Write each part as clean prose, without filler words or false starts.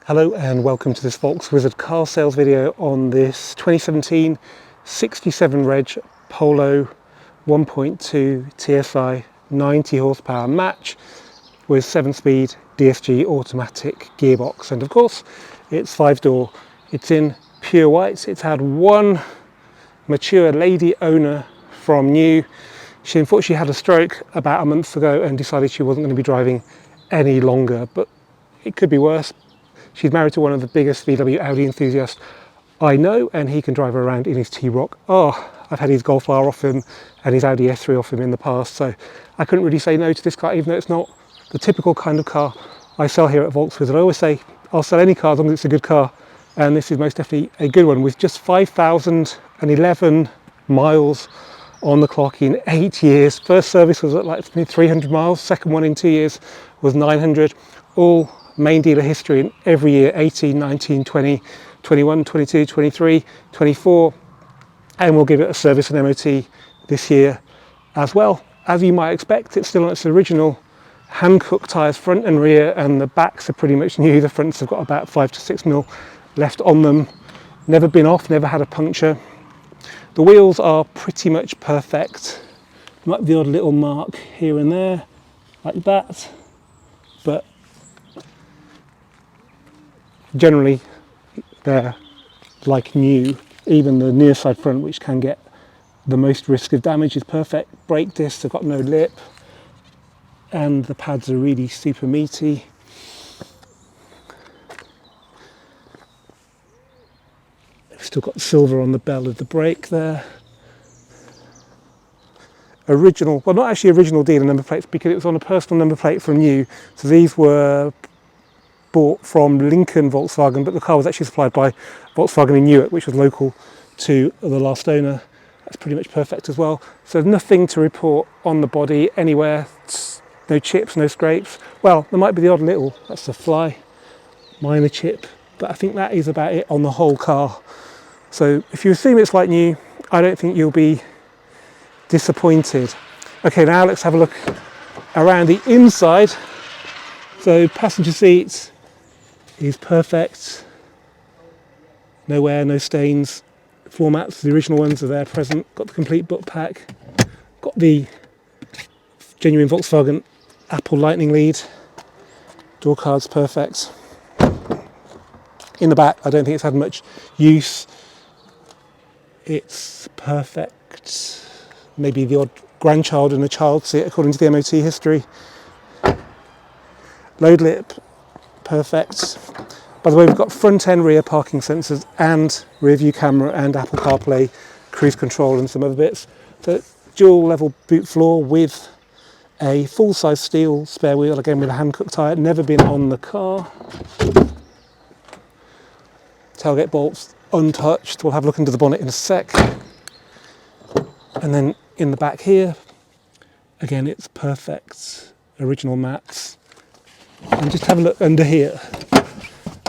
Hello and welcome to this Volkswizard car sales video on this 2017 67 Reg Polo 1.2 TSI 90 horsepower match with 7-speed DSG automatic gearbox, and of course it's 5-door. It's in pure white. It's had one mature lady owner from new. She unfortunately had a stroke about a month ago and decided she wasn't going to be driving any longer, but it could be worse. She's married to one of the biggest VW Audi enthusiasts I know, and he can drive her around in his T-Roc. Oh, I've had his Golf R off him and his Audi S3 off him in the past, so I couldn't really say no to this car, even though it's not the typical kind of car I sell here at Volkswizard. I always say I'll sell any car as long as it's a good car, and this is most definitely a good one with just 5,011 miles on the clock in 8 years. First service was at like 300 miles, second one in 2 years was 900, all main dealer history in every year: 18, 19, 20, 21, 22, 23, 24, and we'll give it a service and MOT this year as well. As you might expect, it's still on its original Hankook tyres front and rear, and the backs are pretty much new. The fronts have got about 5 to 6 mil left on them. Never been off, never had a puncture. The wheels are pretty much perfect. Might be the odd little mark here and there like that, but generally they're like new. Even the near side front, which can get the most risk of damage, is perfect. Brake discs have got no lip, and the pads are really super meaty. We've still got silver on the bell of the brake there. Original, well, not actually original dealer number plates, because it was on a personal number plate from new, so these were bought from Lincoln Volkswagen, but the car was actually supplied by Volkswagen in Newark, which was local to the last owner. That's pretty much perfect as well. So nothing to report on the body anywhere. No chips, no scrapes. Well, there might be the odd little, that's a fly, minor chip, but I think that is about it on the whole car. So if you assume it's like new, I don't think you'll be disappointed. Okay, now let's have a look around the inside. So passenger seats is perfect. No wear, no stains. Floor mats, the original ones, are there present. Got the complete book pack. Got the genuine Volkswagen Apple Lightning lead. Door cards perfect. In the back, I don't think it's had much use. It's perfect. Maybe the odd grandchild and a child seat according to the MOT history. Load lip, perfect. By the way, we've got front and rear parking sensors and rear view camera and Apple CarPlay, cruise control and some other bits. So dual level boot floor with a full-size steel spare wheel, again with a Hankook tyre, never been on the car. Tailgate bolts untouched. We'll have a look under the bonnet in a sec. And then in the back here, again, it's perfect. Original mats. And just have a look under here.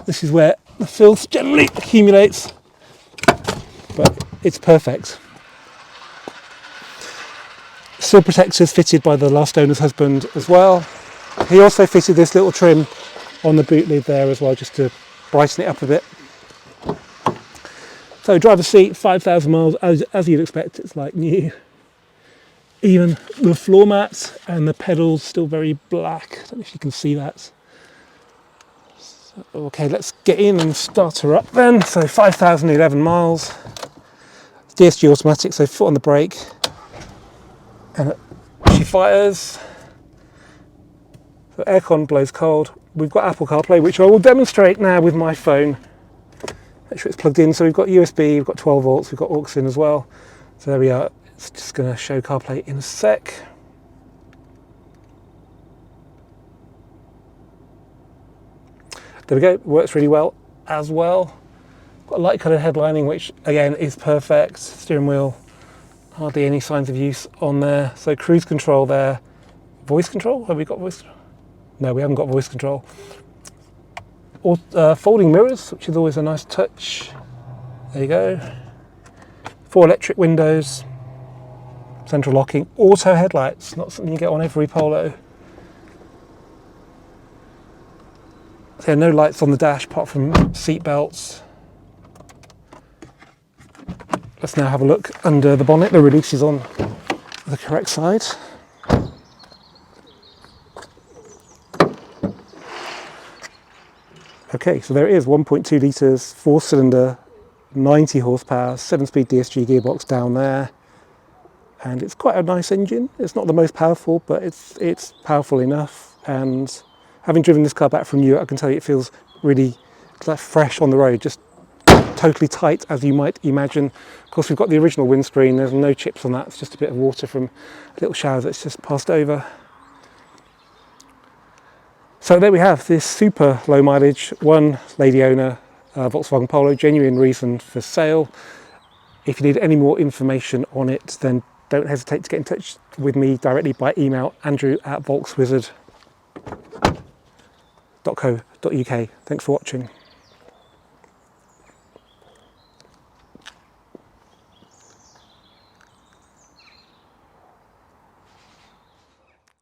This is where the filth generally accumulates, but it's perfect. Sill protectors fitted by the last owner's husband as well. He also fitted this little trim on the boot lid there as well, just to brighten it up a bit. So driver's seat, 5,000 miles, as you'd expect, it's like new. Even the floor mats and the pedals still very black. I don't know if you can see that. So, okay, let's get in and start her up then. So 5,011 miles. DSG automatic, so foot on the brake. And she fires. So aircon blows cold. We've got Apple CarPlay, which I will demonstrate now with my phone. Make sure it's plugged in. So we've got USB, we've got 12 volts, we've got aux in as well. So there we are. It's just going to show CarPlay in a sec. There we go, works really well as well. Got a light coloured headlining, which again is perfect. Steering wheel, hardly any signs of use on there. So cruise control there. Voice control, have we got voice control? No, we haven't got voice control. Or, folding mirrors, which is always a nice touch. There you go. 4 electric windows. Central locking, auto headlights, not something you get on every Polo. So no lights on the dash apart from seat belts. Let's now have a look under the bonnet. The release is on the correct side. Okay, so there it is, 1.2 litres, 4-cylinder, 90 horsepower, 7-speed DSG gearbox down there. And it's quite a nice engine. It's not the most powerful, but it's powerful enough. And having driven this car back from Europe, I can tell you it feels really fresh on the road, just totally tight as you might imagine. Of course, we've got the original windscreen. There's no chips on that. It's just a bit of water from a little shower that's just passed over. So there we have this super low mileage, one lady owner Volkswagen Polo, genuine reason for sale. If you need any more information on it, then don't hesitate to get in touch with me directly by email, andrew@volkswizard.co.uk. Thanks for watching.